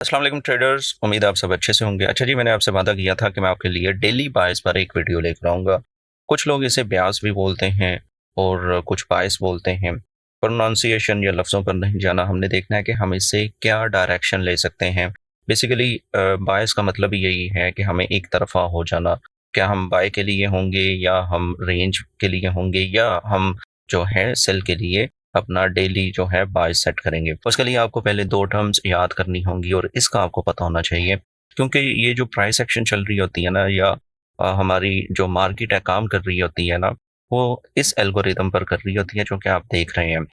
अस्सलाम वालेकुम ट्रेडर्स, उम्मीद है आप सब अच्छे से होंगे। अच्छा जी, मैंने आपसे वादा किया था कि मैं आपके लिए डेली बायस पर एक वीडियो लेकर आऊँगा। कुछ लोग इसे ब्यास भी बोलते हैं और कुछ बायस बोलते हैं। प्रोनाउंसिएशन या लफ्ज़ों पर नहीं जाना, हमने देखना है कि हम इससे क्या डायरेक्शन ले सकते हैं। बेसिकली बायस का मतलब यही है कि हमें एक तरफ़ा हो जाना। क्या हम बाय के लिए होंगे या हम रेंज के लिए होंगे या हम जो है सेल के लिए अपना डेली जो है बाय सेट करेंगे। उसके लिए आपको पहले 2 टर्म्स याद करनी होंगी और इसका आपको पता होना चाहिए। क्योंकि ये जो प्राइस एक्शन चल रही होती है ना या हमारी जो मार्केट है काम कर रही होती है ना, वो इस एल्गोरिदम पर कर रही होती है जो कि आप देख रहे हैं।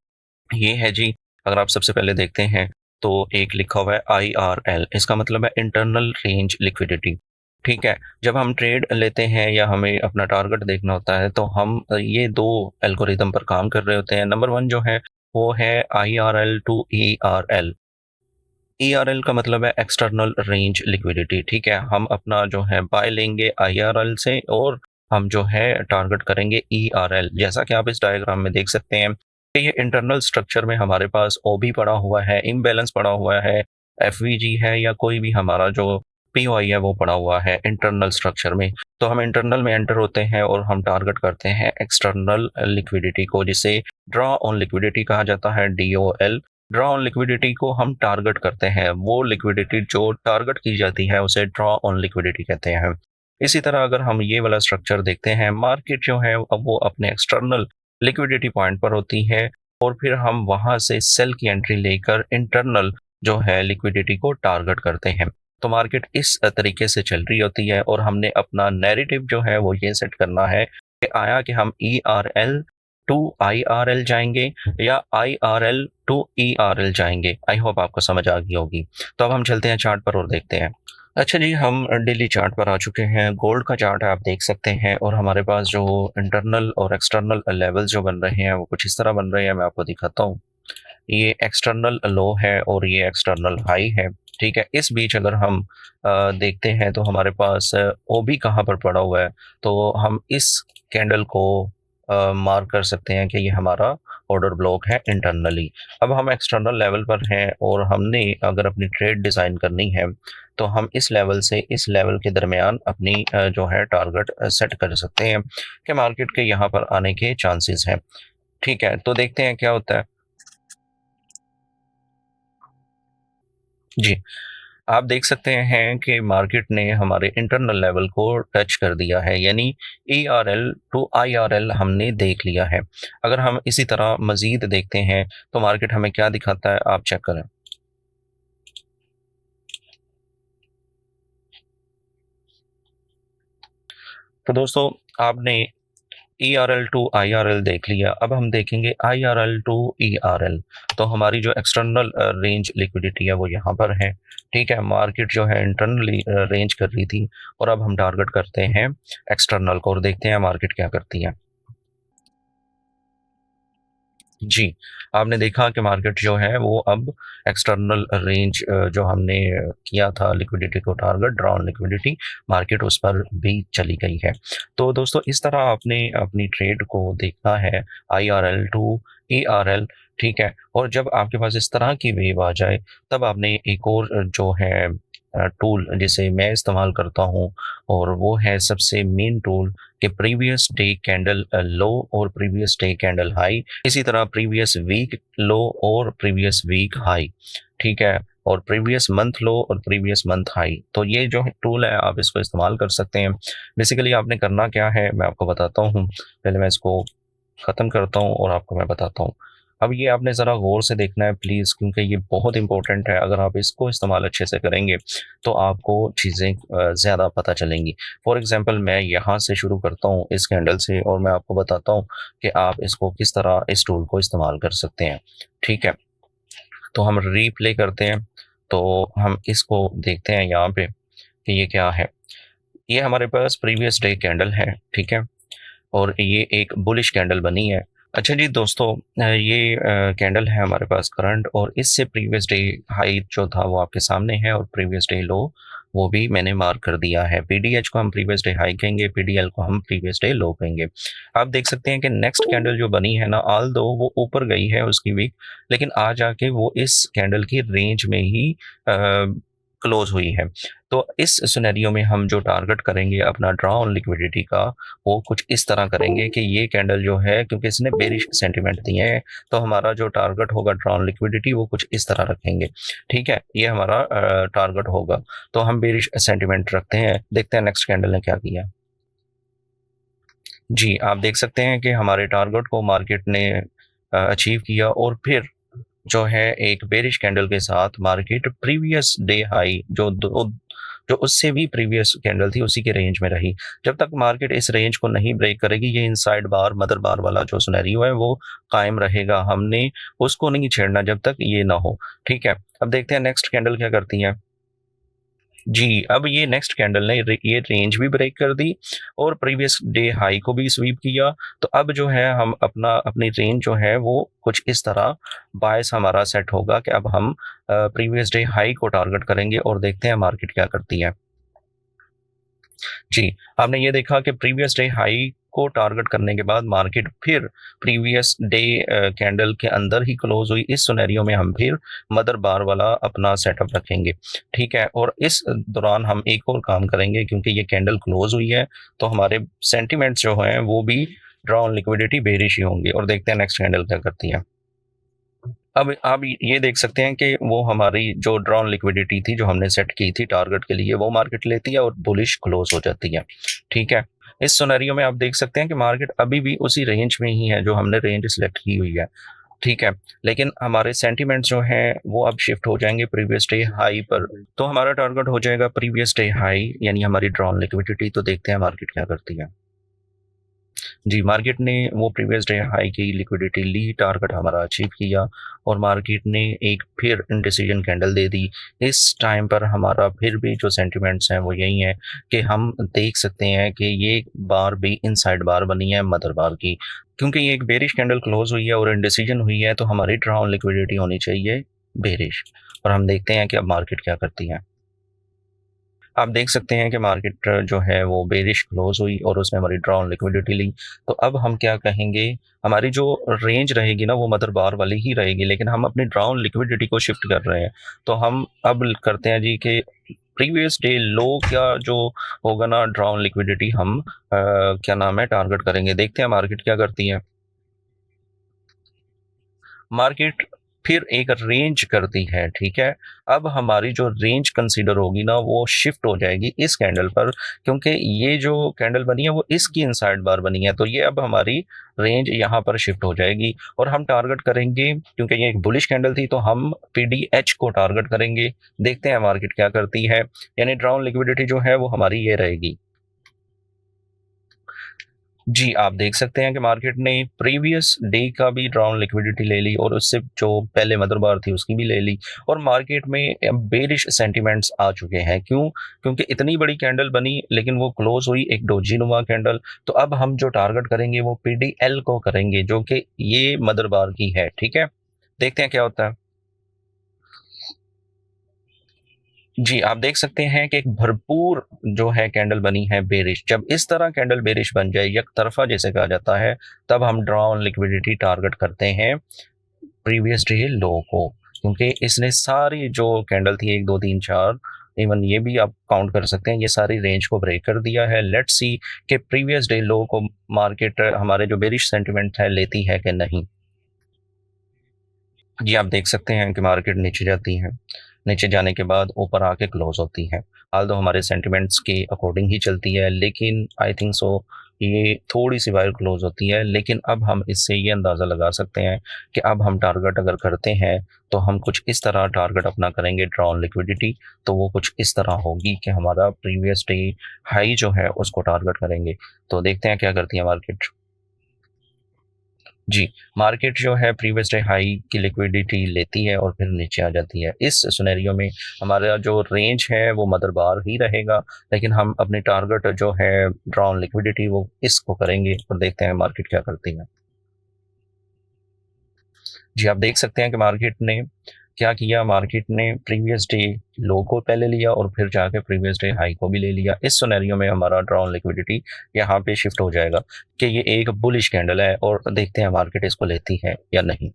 ये है जी, अगर आप सबसे पहले देखते हैं तो एक लिखा हुआ है IRL, इसका मतलब है इंटरनल रेंज लिक्विडिटी। ठीक है, जब हम ट्रेड लेते हैं या हमें अपना टारगेट देखना होता है तो हम ये दो एल्गोरिदम पर काम कर रहे होते हैं। नंबर वन जो है वो है IRL टू ERL। ERL का मतलब है एक्सटर्नल रेंज लिक्विडिटी। ठीक है, हम अपना जो है बाय लेंगे IRL से और हम जो है टारगेट करेंगे ERL। जैसा कि आप इस डायग्राम में देख सकते हैं कि ये इंटरनल स्ट्रक्चर में हमारे पास OB पड़ा हुआ है, इम्बैलेंस पड़ा हुआ है, FVG है या कोई भी हमारा जो POI है वो पड़ा हुआ है इंटरनल स्ट्रक्चर में। तो हम इंटरनल में एंटर होते हैं और हम टारगेट करते हैं एक्सटर्नल लिक्विडिटी को, जिसे ड्रॉ ऑन लिक्विडिटी कहा जाता है, DOL। ड्रॉ ऑन लिक्विडिटी को हम टारगेट करते हैं, वो लिक्विडिटी जो टारगेट की जाती है उसे ड्रॉ ऑन लिक्विडिटी कहते हैं। इसी तरह अगर हम ये वाला स्ट्रक्चर देखते हैं, मार्केट जो है अब वो अपने एक्सटर्नल लिक्विडिटी पॉइंट पर होती है और फिर हम वहां से सेल की एंट्री लेकर इंटरनल जो है लिक्विडिटी को टारगेट करते हैं। तो मार्केट इस तरीके से चल रही होती है और हमने अपना नैरेटिव जो है वो ये सेट करना है कि आया कि हम ERL टू IRL जाएंगे या IRL टू ERL जाएंगे। आई होप आपको समझ आ गई होगी। तो अब हम चलते हैं चार्ट पर और देखते हैं। अच्छा जी, हम डेली चार्ट पर आ चुके हैं। गोल्ड का चार्ट है, आप देख सकते हैं और हमारे पास जो इंटरनल और एक्सटर्नल लेवल्स जो बन रहे हैं वो कुछ इस तरह बन रहे हैं। मैं आपको दिखाता हूँ। ये एक्सटर्नल लो है और ये एक्सटर्नल हाई है। ठीक है, इस बीच अगर हम देखते हैं तो हमारे पास OB कहाँ पर पड़ा हुआ है, तो हम इस कैंडल को मार्क कर सकते हैं कि ये हमारा ऑर्डर ब्लॉक है इंटरनली। अब हम एक्सटर्नल लेवल पर हैं और हमने अगर अपनी ट्रेड डिज़ाइन करनी है तो हम इस लेवल से इस लेवल के दरमियान अपनी जो है टारगेट सेट कर सकते हैं कि मार्केट के यहाँ पर आने के चांसेस हैं। ठीक है, तो देखते हैं क्या होता है। जी, आप देख सकते हैं कि मार्केट ने हमारे इंटरनल लेवल को टच कर दिया है, यानी ERL टू IRL हमने देख लिया है। अगर हम इसी तरह मज़ीद देखते हैं तो मार्केट हमें क्या दिखाता है, आप चेक करें। तो दोस्तों, आपने ERL टू IRL देख लिया, अब हम देखेंगे IRL टू ERL। तो हमारी जो एक्सटर्नल रेंज लिक्विडिटी है वो यहाँ पर है। ठीक है, मार्केट जो है इंटरनली रेंज कर रही थी और अब हम टारगेट करते हैं एक्सटर्नल को और देखते हैं मार्केट क्या करती है। जी, आपने देखा कि मार्केट जो है वो अब एक्सटर्नल रेंज जो हमने किया था लिक्विडिटी को target, draw on liquidity, market उस पर भी चली गई है। तो दोस्तों, इस तरह आपने अपनी ट्रेड को देखना है IRL टू ERL। ठीक है, और जब आपके पास इस तरह की वेव आ जाए तब आपने एक और जो है टूल जिसे मैं इस्तेमाल करता हूँ और वो है सबसे मेन टूल कि प्रीवियस डे कैंडल लो और प्रीवियस डे कैंडल हाई, इसी तरह प्रीवियस वीक लो और प्रीवियस वीक हाई। ठीक है, और प्रीवियस मंथ लो और प्रीवियस मंथ हाई। तो ये जो टूल है आप इसको इस्तेमाल कर सकते हैं। बेसिकली आपने करना क्या है मैं आपको बताता हूँ। पहले मैं इसको ख़त्म करता हूँ और आपको मैं बताता हूँ। अब ये आपने ज़रा गौर से देखना है प्लीज़, क्योंकि ये बहुत इंपॉर्टेंट है। अगर आप इसको इस्तेमाल अच्छे से करेंगे तो आपको चीज़ें ज़्यादा पता चलेंगी। फॉर एग्ज़ाम्पल मैं यहाँ से शुरू करता हूँ इस कैंडल से और मैं आपको बताता हूँ कि आप इसको किस तरह इस टूल को इस्तेमाल कर सकते हैं। ठीक है, तो हम रीप्ले करते हैं, तो हम इसको देखते हैं यहाँ पे कि ये क्या है। ये हमारे पास प्रीवियस डे कैंडल है। ठीक है, और ये एक बुलिश कैंडल बनी है। अच्छा जी दोस्तों, ये कैंडल है हमारे पास करंट और इससे प्रीवियस डे हाई जो था वो आपके सामने है और प्रीवियस डे लो वो भी मैंने मार्क कर दिया है। PDH को हम प्रीवियस डे हाई कहेंगे, PDL को हम प्रीवियस डे लो कहेंगे। आप देख सकते हैं कि नेक्स्ट कैंडल जो बनी है ना, ऑल दो वो ऊपर गई है उसकी वीक, लेकिन आ जाके वो इस कैंडल की रेंज में ही क्लोज हुई है। तो इस सिनेरियो में हम जो टारगेट करेंगे अपना ड्रॉ ऑन लिक्विडिटी का, वो कुछ इस तरह करेंगे कि ये कैंडल जो है, क्योंकि इसने बेरिश सेंटीमेंट दिए हैं, तो हमारा जो टारगेट होगा ड्रॉ ऑन लिक्विडिटी वो कुछ इस तरह रखेंगे। ठीक है, ये हमारा टारगेट होगा। तो हम बेरिश सेंटीमेंट रखते हैं, देखते हैं नेक्स्ट कैंडल ने क्या किया। जी, आप देख सकते हैं कि हमारे टारगेट को मार्केट ने अचीव किया और फिर जो है एक बेरिश कैंडल के साथ मार्केट प्रीवियस डे हाई जो उससे भी प्रीवियस कैंडल थी उसी के रेंज में रही। जब तक मार्केट इस रेंज को नहीं ब्रेक करेगी, ये इनसाइड बार मदर बार वाला जो सिनेरियो है वो कायम रहेगा। हमने उसको नहीं छेड़ना जब तक ये ना हो। ठीक है, अब देखते हैं नेक्स्ट कैंडल क्या करती है। जी, अब ये नेक्स्ट कैंडल ने ये रेंज भी ब्रेक कर दी और प्रीवियस डे हाई को भी स्वीप किया। तो अब जो है हम अपनी रेंज जो है वो कुछ इस तरह बायस हमारा सेट होगा कि अब हम प्रीवियस डे हाई को टारगेट करेंगे और देखते हैं मार्केट क्या करती है। जी, आपने ये देखा कि प्रीवियस डे हाई को टारगेट करने के बाद मार्केट फिर प्रीवियस डे कैंडल के अंदर ही क्लोज हुई। इस सिनेरियो में हम फिर मदर बार वाला अपना सेटअप रखेंगे। ठीक है, और इस दौरान हम एक और काम करेंगे, क्योंकि ये कैंडल क्लोज हुई है तो हमारे सेंटिमेंट्स जो हैं वो भी ड्रॉ ऑन लिक्विडिटी बेरिश ही होंगे। और देखते हैं नेक्स्ट कैंडल क्या करती है। अब आप ये देख सकते हैं कि वो हमारी जो ड्रॉन लिक्विडिटी थी जो हमने सेट की थी टारगेट के लिए, वो मार्केट लेती है और बुलिश क्लोज हो जाती है। ठीक है, इस सिनेरियो में आप देख सकते हैं कि मार्केट अभी भी उसी रेंज में ही है जो हमने रेंज सिलेक्ट की हुई है। ठीक है, लेकिन हमारे सेंटिमेंट्स जो हैं वो अब शिफ्ट हो जाएंगे प्रीवियस डे हाई पर। तो हमारा टारगेट हो जाएगा प्रीवियस डे हाई, यानी हमारी ड्रॉन लिक्विडिटी। तो देखते हैं मार्केट क्या करती है। जी, मार्केट ने वो प्रीवियस डे हाई की लिक्विडिटी ली, टारगेट हमारा अचीव किया और मार्केट ने एक फिर इंडिसीजन कैंडल दे दी। इस टाइम पर हमारा फिर भी जो सेंटिमेंट्स हैं वो यही है कि हम देख सकते हैं कि ये बार भी इनसाइड बार बनी है मदर बार की, क्योंकि ये एक बेरिश कैंडल क्लोज हुई है और इंडिसीजन हुई है, तो हमारी ड्रॉ लिक्विडिटी होनी चाहिए बेरिश। और हम देखते हैं कि अब मार्केट क्या करती है। आप देख सकते हैं कि मार्केट जो है वो बेरिश क्लोज हुई और उसने हमारी ड्रॉ ऑन लिक्विडिटी ली। तो अब हम क्या कहेंगे, हमारी जो रेंज रहेगी ना वो मदर बार वाली ही रहेगी, लेकिन हम अपनी ड्रॉ ऑन लिक्विडिटी को शिफ्ट कर रहे हैं। तो हम अब करते हैं जी कि प्रीवियस डे लो क्या जो होगा ना ड्रॉ ऑन लिक्विडिटी हम क्या नाम है टारगेट करेंगे। देखते हैं मार्केट क्या करती है। मार्केट फिर एक रेंज करती है। ठीक है, अब हमारी जो रेंज कंसीडर होगी ना वो शिफ्ट हो जाएगी इस कैंडल पर, क्योंकि ये जो कैंडल बनी है वो इसकी इनसाइड बार बनी है। तो ये अब हमारी रेंज यहाँ पर शिफ्ट हो जाएगी और हम टारगेट करेंगे, क्योंकि ये एक बुलिश कैंडल थी तो हम पीडीएच को टारगेट करेंगे। देखते हैं मार्केट क्या करती है, यानी ड्राउन लिक्विडिटी जो है वो हमारी ये रहेगी। जी, आप देख सकते हैं कि मार्केट ने प्रीवियस डे का भी ड्राउन लिक्विडिटी ले ली और उससे जो पहले मदर बार थी उसकी भी ले ली और मार्केट में बेरिश सेंटिमेंट्स आ चुके हैं। क्यों? क्योंकि इतनी बड़ी कैंडल बनी लेकिन वो क्लोज हुई एक डोजी नुमा कैंडल। तो अब हम जो टारगेट करेंगे वो पीडीएल को करेंगे, जो कि ये मदर बार की है। ठीक है, देखते हैं क्या होता है। जी, आप देख सकते हैं कि एक भरपूर जो है कैंडल बनी है बेरिश। जब इस तरह कैंडल बेरिश बन जाए, एक तरफ़ा जिसे कहा जाता है, तब हम ड्रॉ ऑन लिक्विडिटी टारगेट करते हैं प्रीवियस डे लो को, क्योंकि इसने सारी जो कैंडल थी 1, 2, 3, 4 इवन ये भी आप काउंट कर सकते हैं, ये सारी रेंज को ब्रेक कर दिया है। लेट्स सी कि प्रीवियस डे लो को मार्केट हमारे जो बेरिश सेंटिमेंट है लेती है कि नहीं। जी, आप देख सकते हैं कि मार्केट नीचे जाती है। नीचे जाने के बाद ऊपर आके क्लोज़ होती है। ऑल्दो हमारे सेंटिमेंट्स के अकॉर्डिंग ही चलती है, लेकिन आई थिंक सो ये थोड़ी-सी वायर क्लोज़ होती है। लेकिन अब हम इससे ये अंदाज़ा लगा सकते हैं कि अब हम टारगेट अगर करते हैं, तो हम कुछ इस तरह टारगेट अपना करेंगे ड्रॉ ऑन लिक्विडिटी। तो वो कुछ इस तरह होगी कि हमारा प्रीवियस डे हाई जो है उसको टारगेट करेंगे। तो देखते हैं क्या करती है मार्केट। जी, मार्केट जो है प्रीवियस डे हाई की लिक्विडिटी लेती है और फिर नीचे आ जाती है। इस सिनेरियो में हमारा जो रेंज है वो मदर बार ही रहेगा, लेकिन हम अपनी टारगेट जो है ड्रॉ ऑन लिक्विडिटी वो इसको करेंगे और देखते हैं मार्केट क्या करती है। जी, आप देख सकते हैं कि मार्केट ने क्या किया, मार्केट ने प्रीवियस डे लो को पहले लिया और फिर जाके प्रीवियस डे हाई को भी ले लिया। इस सिनेरियो में हमारा ड्रॉ ऑन लिक्विडिटी यहाँ पे शिफ्ट हो जाएगा कि ये एक बुलिश कैंडल है और देखते हैं मार्केट इसको लेती है या नहीं।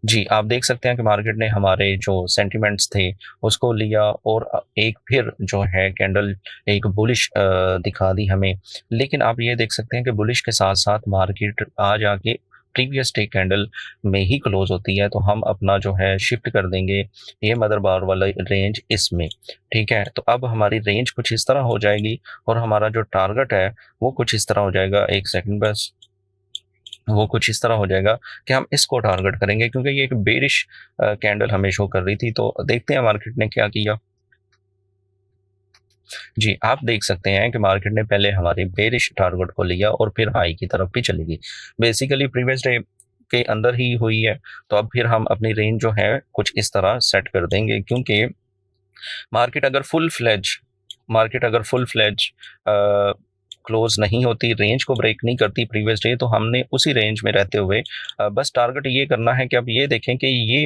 जी, आप देख सकते हैं कि मार्केट ने हमारे जो सेंटिमेंट्स थे, उसको लिया और एक फिर जो है कैंडल एक बुलिश दिखा दी हमें। लेकिन आप ये देख सकते हैं कि बुलिश के साथ-साथ मार्केट आज आके प्रीवियस डे कैंडल में ही क्लोज़ होती है, तो हम अपना जो है शिफ्ट कर देंगे ये मदर बार वाला रेंज इसमें, ठीक है? तो अब हमारी रेंज कुछ इस तरह हो जाएगी और हमारा जो टारगेट है, वो कुछ इस तरह हो जाएगा। 1 सेकंड बस। वो कुछ इस तरह हो जाएगा कि हम इसको टारगेट करेंगे क्योंकि ये एक बेरिश कैंडल हमें शो कर रही थी। तो देखते हैं मार्केट ने क्या किया। जी, आप देख सकते हैं कि मार्केट ने पहले हमारे बेरिश टारगेट को लिया और फिर हाई की तरफ भी चली गई। बेसिकली प्रीवियस डे के अंदर ही हुई है, तो अब फिर हम अपनी रेंज जो है कुछ इस तरह सेट कर देंगे क्योंकि मार्केट अगर फुल फ्लेज मार्केट अगर फुल फ्लेज क्लोज नहीं होती, रेंज को ब्रेक नहीं करती प्रीवियस डे, तो हमने उसी रेंज में रहते हुए बस टारगेट ये करना है कि अब ये देखें कि ये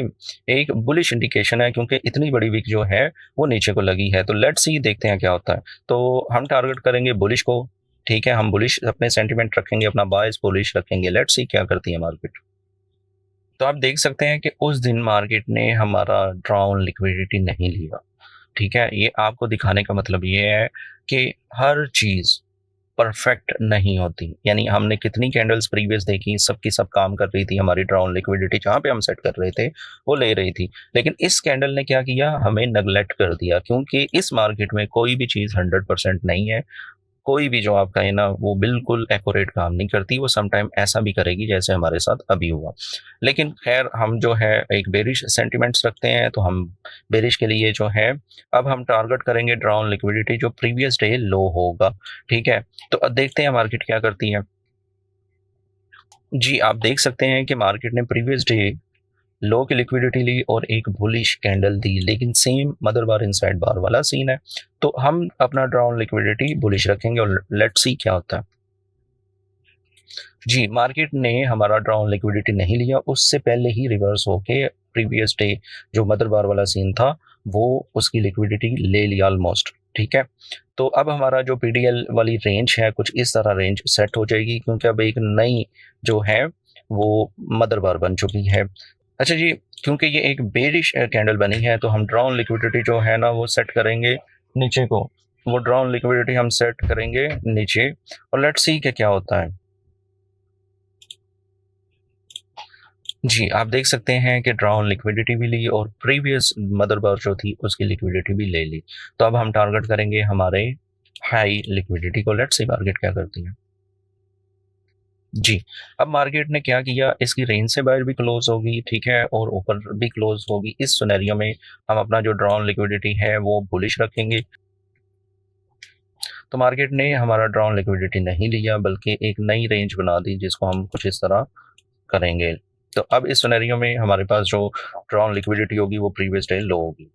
एक बुलिश इंडिकेशन है क्योंकि इतनी बड़ी विक जो है वो नीचे को लगी है। तो लेट्स सी देखते हैं क्या होता है। तो हम टारगेट करेंगे बुलिश को, ठीक है? हम बुलिश अपने सेंटीमेंट रखेंगे, अपना बायस बुलिश रखेंगे। लेट्स सी क्या करती है मार्केट। तो आप देख सकते हैं कि उस दिन मार्केट ने हमारा ड्रॉन लिक्विडिटी नहीं लिया, ठीक है? ये आपको दिखाने का मतलब ये है कि हर चीज़ परफेक्ट नहीं होती। यानी हमने कितनी कैंडल्स प्रीवियस देखी, सब की सब काम कर रही थी, हमारी ड्रॉन लिक्विडिटी जहाँ पे हम सेट कर रहे थे, वो ले रही थी। लेकिन इस कैंडल ने क्या किया, हमें नेगलेक्ट कर दिया क्योंकि इस मार्केट में कोई भी चीज़ 100% नहीं है। कोई भी जो आप कहें ना वो बिल्कुल एक्यूरेट काम नहीं करती, वो सम टाइम ऐसा भी करेगी जैसे हमारे साथ अभी हुआ। लेकिन ख़ैर हम जो है एक बेरिश सेंटिमेंट्स रखते हैं, तो हम बेरिश के लिए जो है अब हम टारगेट करेंगे डाउन लिक्विडिटी जो प्रीवियस डे लो होगा, ठीक है? तो अब देखते हैं मार्केट क्या करती है। जी, आप देख सकते हैं कि मार्केट ने प्रीवियस डे लो की लिक्विडिटी ली और एक बुलिश कैंडल दी, लेकिन सेम मदर बार इनसाइड बार वाला सीन है। तो हम अपना डाउन लिक्विडिटी बुलिश रखेंगे और लेट्स सी क्या होता है। जी, मार्केट ने हमारा डाउन लिक्विडिटी नहीं लिया, उससे पहले ही रिवर्स होके प्रीवियस डे जो मदर बार वाला सीन था, वो उसकी लिक्विडिटी ले लिया ऑलमोस्ट, ठीक है? तो अब हमारा जो पीडीएल वाली रेंज है, कुछ इस तरह रेंज सेट हो जाएगी क्योंकि अब एक नई जो है, वो मदर बार बन चुकी है। अच्छा जी, क्योंकि ये एक बेरिश कैंडल बनी है, तो हम डाउन लिक्विडिटी जो है ना, वो सेट करेंगे नीचे को। वो डाउन लिक्विडिटी हम सेट करेंगे नीचे और लेट्स सी कि क्या होता है। जी, आप देख सकते हैं कि ड्रॉन लिक्विडिटी भी ली और प्रीवियस मदर बार जो थी उसकी लिक्विडिटी भी ले ली। तो अब हम टारगेट करेंगे हमारे हाई लिक्विडिटी को। लेट्स सी मार्केट क्या करती है। जी, अब मार्केट ने क्या किया, इसकी रेंज से बाहर भी क्लोज़ होगी, ठीक है? और ऊपर भी क्लोज़ होगी। इस सिनेरियो में हम अपना जो ड्रॉन लिक्विडिटी है वो बुलिश रखेंगे। तो मार्केट ने हमारा ड्रॉन लिक्विडिटी नहीं लिया बल्कि एक नई रेंज बना दी जिसको हम कुछ इस तरह करेंगे। तो अब इस सिनेरियो में हमारे पास जो ड्रॉन लिक्विडिटी होगी वो प्रीवियस डे लो होगी।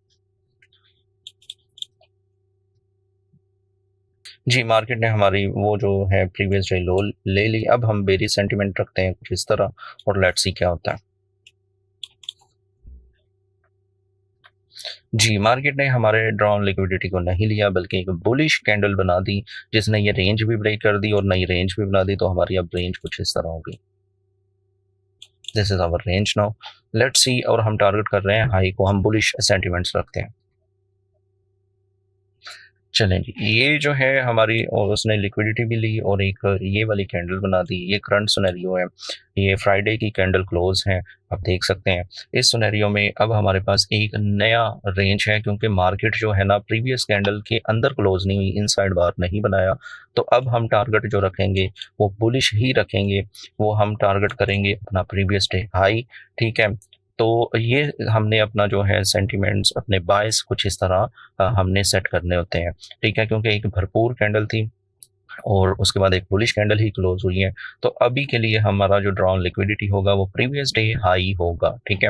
जी, मार्केट ने हमारी वो जो है प्रीवियस डे लो ले ली। अब हम बेरिश सेंटीमेंट रखते हैं कुछ इस तरह और लेट्स सी क्या होता है। जी, मार्केट ने हमारे ड्रॉन लिक्विडिटी को नहीं लिया बल्कि एक बुलिश कैंडल बना दी जिसने ये रेंज भी ब्रेक कर दी और नई रेंज भी बना दी। तो हमारी अब रेंज कुछ इस तरह होगी। This is our range now. Let's see और हम टारगेट कर रहे हैं हाई को, हम बुलिश सेंटिमेंट्स रखते हैं। चलें जी, ये जो है हमारी और उसने लिक्विडिटी भी ली और एक ये वाली कैंडल बना दी। ये करंट सिनेरियो है, ये फ्राइडे की कैंडल क्लोज़ है, आप देख सकते हैं। इस सिनेरियो में अब हमारे पास एक नया रेंज है क्योंकि मार्केट जो है ना प्रीवियस कैंडल के अंदर क्लोज़ नहीं हुई, इनसाइड बार नहीं बनाया। तो अब हम टारगेट जो रखेंगे वो बुलिश ही रखेंगे, वो हम टारगेट करेंगे अपना प्रीवियस डे हाई, ठीक है? तो ये हमने अपना जो है सेंटिमेंट्स अपने बायस कुछ इस तरह हमने सेट करने होते हैं, ठीक है? क्योंकि एक भरपूर कैंडल थी और उसके बाद एक बुलिश कैंडल ही क्लोज हुई है। तो अभी के लिए हमारा जो ड्रॉन लिक्विडिटी होगा वो प्रीवियस डे हाई होगा, ठीक है?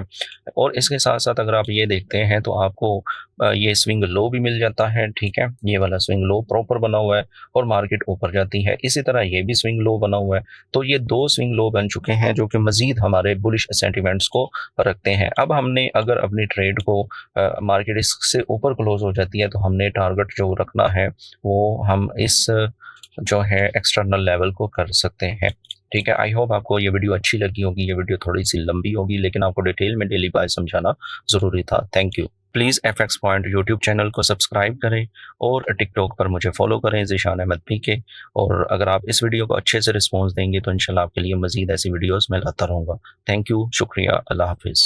और इसके साथ-साथ अगर आप ये देखते हैं तो आपको ये स्विंग लो भी मिल जाता है, ठीक है? ये वाला स्विंग लो प्रॉपर बना हुआ है और मार्केट ऊपर जाती है। इसी तरह ये भी स्विंग लो बना हुआ है। तो ये 2 स्विंग लो बन चुके हैं जो कि मज़ीद हमारे बुलिश सेंटिमेंट्स को रखते हैं। अब हमने अगर अपनी ट्रेड को मार्केट इससे ऊपर क्लोज हो जाती है तो हमने टारगेट जो रखना है वो हम इस जो है एक्सटर्नल लेवल को कर सकते हैं, ठीक है, आई होप आपको ये वीडियो अच्छी लगी होगी। ये वीडियो थोड़ी-सी लंबी होगी लेकिन आपको डिटेल में डेली बाय समझाना ज़रूरी था। Thank you. Please FX point YouTube channel को सब्सक्राइब करें और टिकटॉक पर मुझे फ़ॉलो करें ज़ीशान अहमद पीके। और अगर आप इस वीडियो को अच्छे से रिस्पॉन्स देंगे तो इंशाल्लाह आपके लिए मज़ीद ऐसी वीडियोज़ मैं लाता रहूँगा। थैंक यू, शुक्रिया, अल्लाह हाफ़िज़।